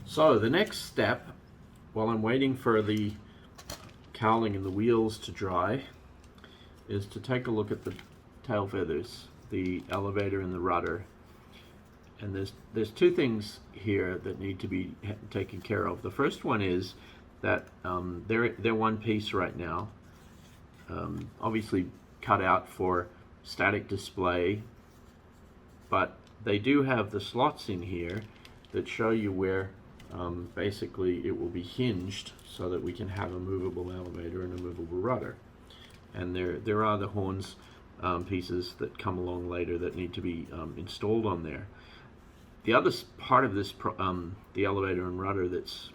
So the next step, while I'm waiting for the cowling and the wheels to dry, is to take a look at the tail feathers, the elevator and the rudder. And there's two things here that need to be taken care of. The first one is that they're one piece right now, obviously cut out for static display, but they do have the slots in here that show you where basically it will be hinged so that we can have a movable elevator and a movable rudder. And there are the horns pieces that come along later that need to be installed on there. The other part of this, the elevator and rudder, that's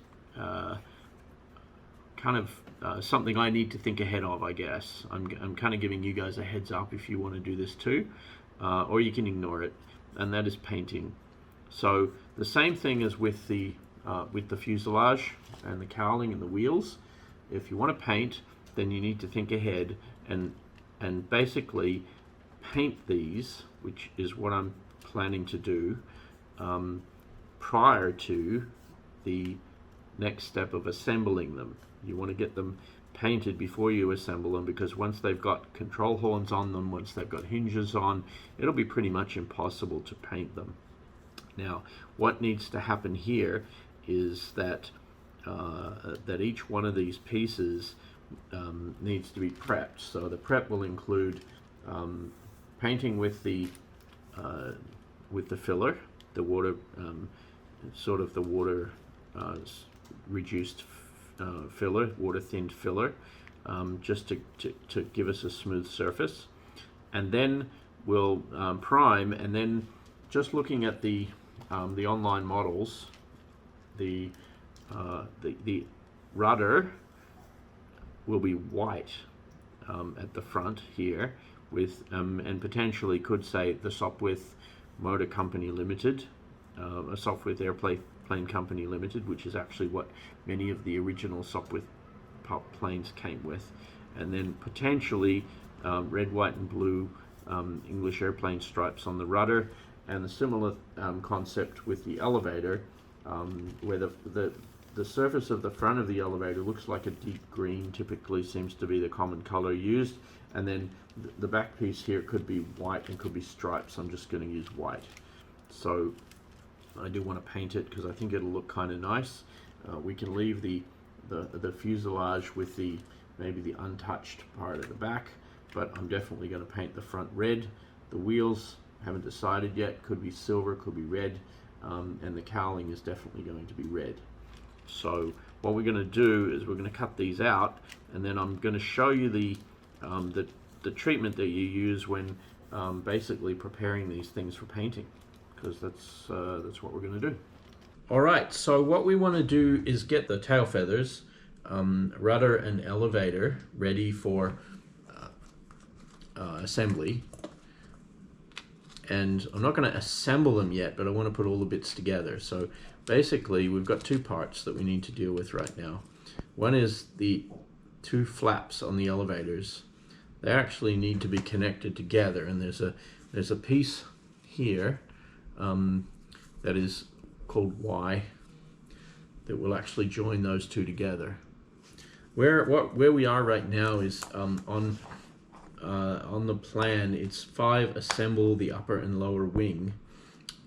kind of something I need to think ahead of, I guess. I'm kind of giving you guys a heads up if you want to do this too, or you can ignore it, and that is painting. So the same thing as with the fuselage and the cowling and the wheels. If you want to paint, then you need to think ahead and basically paint these, which is what I'm planning to do, prior to the next step of assembling them. You want to get them painted before you assemble them, because once they've got control horns on them, once they've got hinges on, it'll be pretty much impossible to paint them. Now, what needs to happen here is that that each one of these pieces needs to be prepped. So the prep will include painting with the filler, the water, sort of the water reduced filler, water thinned filler, just to give us a smooth surface. And then we'll prime, and then just looking at the online models, the rudder will be white at the front here, with and potentially could say the Sopwith Motor Company Limited, a Sopwith Airplane Company Limited, which is actually what many of the original Sopwith Pup planes came with, and then potentially red, white, and blue English airplane stripes on the rudder, and the similar concept with the elevator, where the surface of the front of the elevator looks like a deep green, typically seems to be the common color used, and then the back piece here could be white and could be stripes. I'm just going to use white. So I do want to paint it because I think it'll look kind of nice. We can leave the fuselage with maybe the untouched part at the back, but I'm definitely going to paint the front red. The wheels, haven't decided yet, could be silver, could be red, and the cowling is definitely going to be red. So what we're going to do is we're going to cut these out, and then I'm going to show you the treatment that you use when basically preparing these things for painting, because that's what we're going to do. All right, so what we want to do is get the tail feathers, rudder and elevator ready for assembly. And I'm not going to assemble them yet, but I want to put all the bits together. So basically we've got two parts that we need to deal with right now. One is the two flaps on the elevators. They actually need to be connected together, and there's a piece here that is called Y that will actually join those two together. Where we are right now is on the plan, it's 5 assemble the upper and lower wing,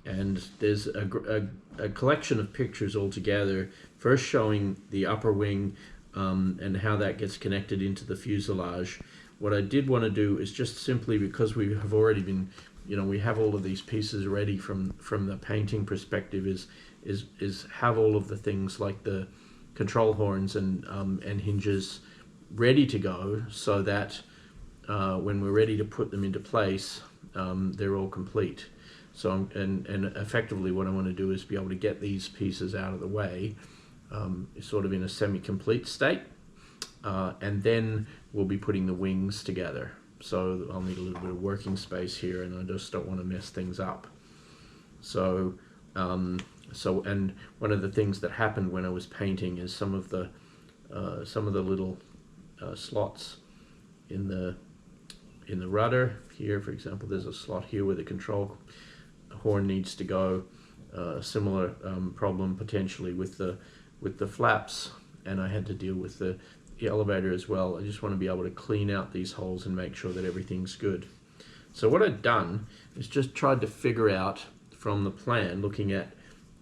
and there's a collection of pictures all together, first showing the upper wing and how that gets connected into the fuselage. What I did want to do is just simply, because we have already been, we have all of these pieces ready from the painting perspective, is have all of the things like the control horns and hinges ready to go, so that when we're ready to put them into place, they're all complete. So and effectively what I want to do is be able to get these pieces out of the way, sort of in a semi-complete state, and then we'll be putting the wings together. So I'll need a little bit of working space here, and I just don't want to mess things up. So and one of the things that happened when I was painting is some of the little slots in the rudder here, for example, there's a slot here where the control horn needs to go. similar problem potentially with the flaps, and I had to deal with the elevator as well. I just want to be able to clean out these holes and make sure that everything's good. So what I've done is just tried to figure out from the plan, looking at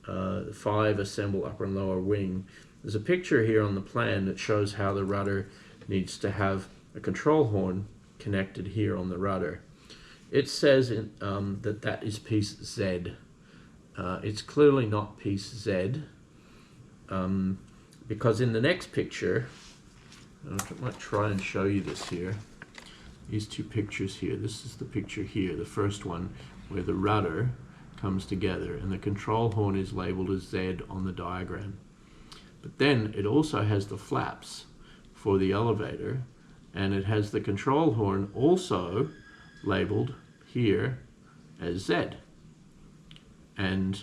5 assemble upper and lower wing. There's a picture here on the plan that shows how the rudder needs to have a control horn connected here on the rudder. It says that is piece Z. It's clearly not piece Z, because in the next picture, I might try and show you this here. These 2 pictures here. This is the picture here, the first one, where the rudder comes together and the control horn is labeled as Z on the diagram. But then it also has the flaps for the elevator, and it has the control horn also labeled here as Z. And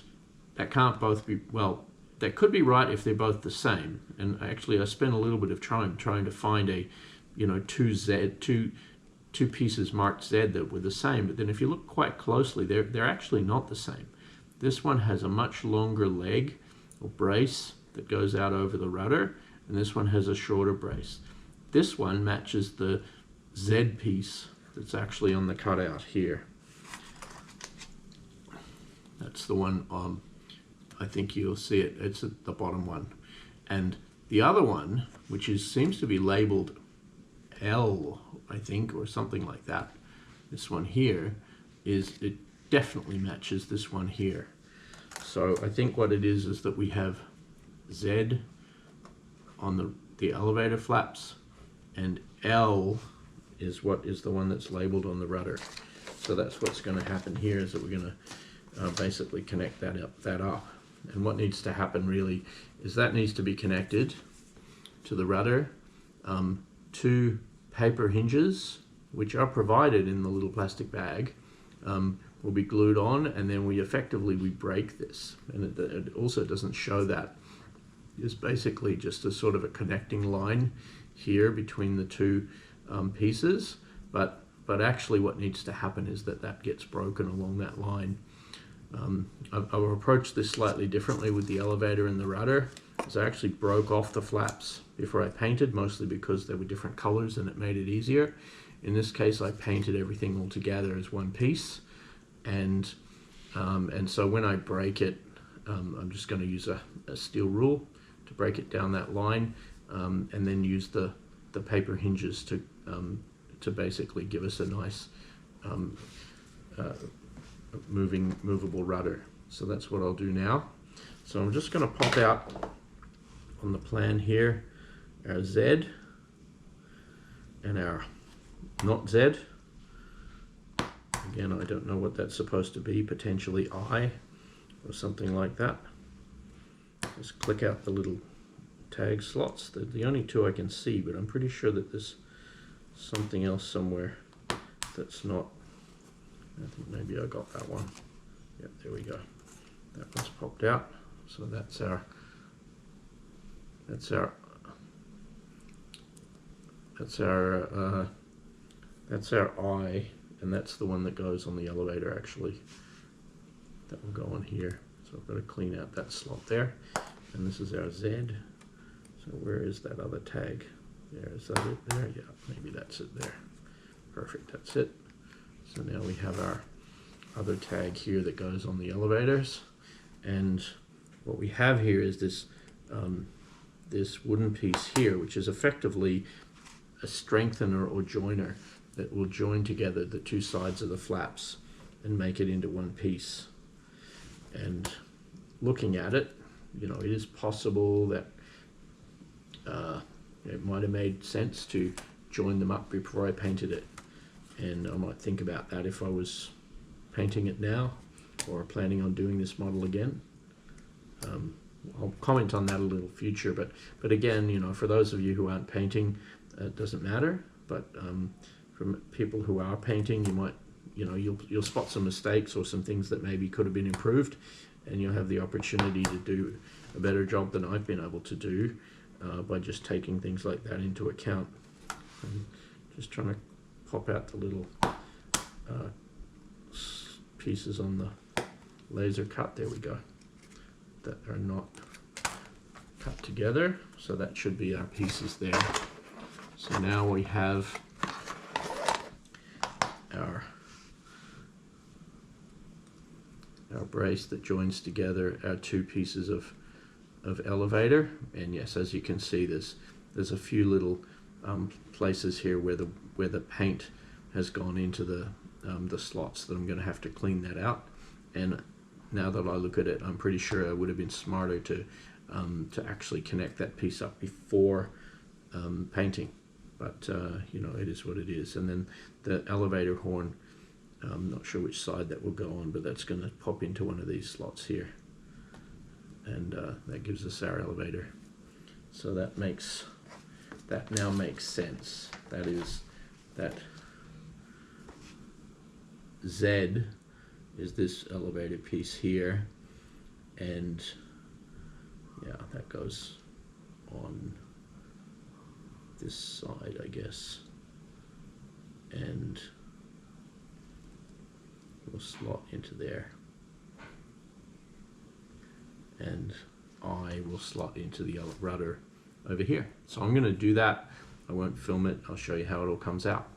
that can't both be, well, that could be right if they're both the same. And actually I spent a little bit of time trying to find a, two pieces marked Z that were the same, but then if you look quite closely, they're actually not the same. This one has a much longer leg or brace that goes out over the rudder, and this one has a shorter brace. This one matches the Z piece that's actually on the cutout here. That's the one I think you'll see it. It's at the bottom one. And the other one, which seems to be labeled L, I think, or something like that. This one here it definitely matches this one here. So I think what it is that we have Z on the elevator flaps, and L is the one that's labeled on the rudder. So that's what's going to happen here, is that we're going to basically connect that up. And what needs to happen really is that needs to be connected to the rudder. 2 paper hinges, which are provided in the little plastic bag, will be glued on, and then we break this. And it also doesn't show that. It's basically just a sort of a connecting line here between the 2 pieces, but actually what needs to happen is that gets broken along that line. I've approached this slightly differently with the elevator and the rudder, because I actually broke off the flaps before I painted, mostly because they were different colors and it made it easier. In this case, I painted everything all together as one piece, and so when I break it, I'm just going to use a steel rule to break it down that line, and then use the paper hinges to basically give us a nice movable rudder. So that's what I'll do now. So I'm just going to pop out on the plan here our Z and our not Z. Again, I don't know what that's supposed to be, potentially I or something like that. Just click out the little tag slots. They're the only 2 I can see, but I'm pretty sure that there's something else somewhere that's not. I think maybe I got that one. Yep, there we go. That one's popped out. So that's our I, and that's the one that goes on the elevator actually. That will go on here. So I've got to clean out that slot there. And this is our Z. So where is that other tag? There, is that it there? Yeah, maybe that's it there. Perfect, that's it. So now we have our other tag here that goes on the elevators, and what we have here is this this wooden piece here, which is effectively a strengthener or joiner that will join together the 2 sides of the flaps and make it into one piece. And looking at it, it is possible that it might have made sense to join them up before I painted it. And I might think about that if I was painting it now or planning on doing this model again. I'll comment on that a little future, but again, for those of you who aren't painting, it doesn't matter. But from people who are painting, you might, you'll spot some mistakes or some things that maybe could have been improved, and you'll have the opportunity to do a better job than I've been able to do by just taking things like that into account. I'm just trying to pop out the little pieces on the laser cut. There we go. that are not cut together. So that should be our pieces there. So now we have our brace that joins together our two pieces of elevator. And yes, as you can see, there's a few little places here where the paint has gone into the slots that I'm going to have to clean that out. And now that I look at it, I'm pretty sure it would have been smarter to actually connect that piece up before painting. But you know, it is what it is. And then the elevator horn, I'm not sure which side that will go on, but that's going to pop into one of these slots here, and that gives us our elevator. So that now makes sense. That is, that Z is this elevator piece here, and yeah, that goes on this side, I guess, and will slot into there, and I will slot into the rudder over here. So I'm going to do that. I won't film it. I'll show you how it all comes out.